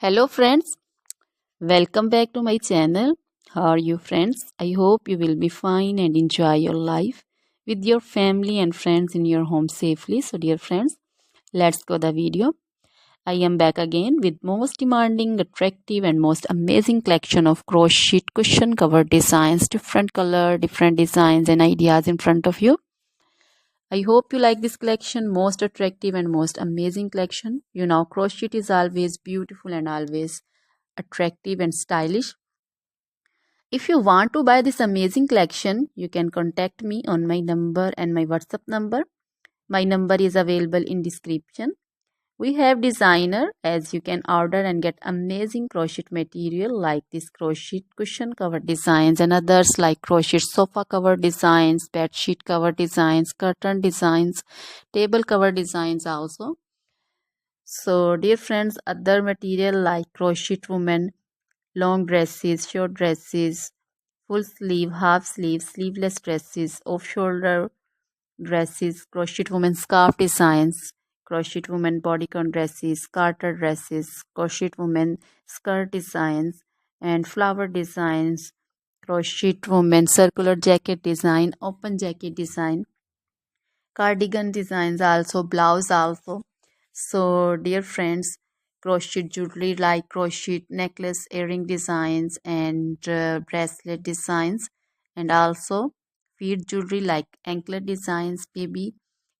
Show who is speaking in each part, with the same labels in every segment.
Speaker 1: Hello friends, welcome back to my channel. How are you friends? I hope you will be fine and enjoy your life with your family and friends in your home safely. So dear friends, let's go the video. I am back again with most demanding, attractive and most amazing collection of crochet cushion cover designs, different color, different designs and ideas in front of you. I hope you like this collection, most attractive and most amazing collection. You know, crochet is always beautiful and always attractive and stylish. If you want to buy this amazing collection, you can contact me on my number and my WhatsApp number. My number is available in description. We have designer as you can order and get amazing crochet material like this crochet cushion cover designs and others like crochet sofa cover designs, bed sheet cover designs, curtain designs, table cover designs also. So dear friends, other material like crochet women, long dresses, short dresses, full sleeve, half sleeve, sleeveless dresses, off shoulder dresses, crochet women scarf designs, crochet women bodycon dresses, garter dresses, crochet women skirt designs, and flower designs, crochet women circular jacket design, open jacket design, cardigan designs also, blouse also. So dear friends, crochet jewelry like crochet necklace, earring designs and bracelet designs, and also feet jewelry like anklet designs, baby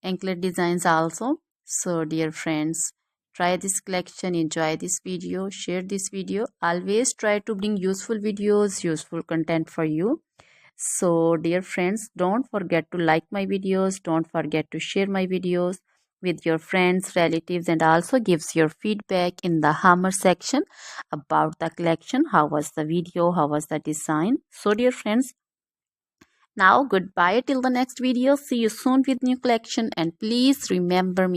Speaker 1: anklet designs also. So dear friends, try this collection, enjoy this video, share this video. Always try to bring useful videos, useful content for you. So dear friends, don't forget to like my videos, don't forget to share my videos with your friends, relatives, and also gives your feedback in the hammer section about the collection. How was the video? How was the design? So dear friends, now goodbye till the next video. See you soon with new collection and please remember me.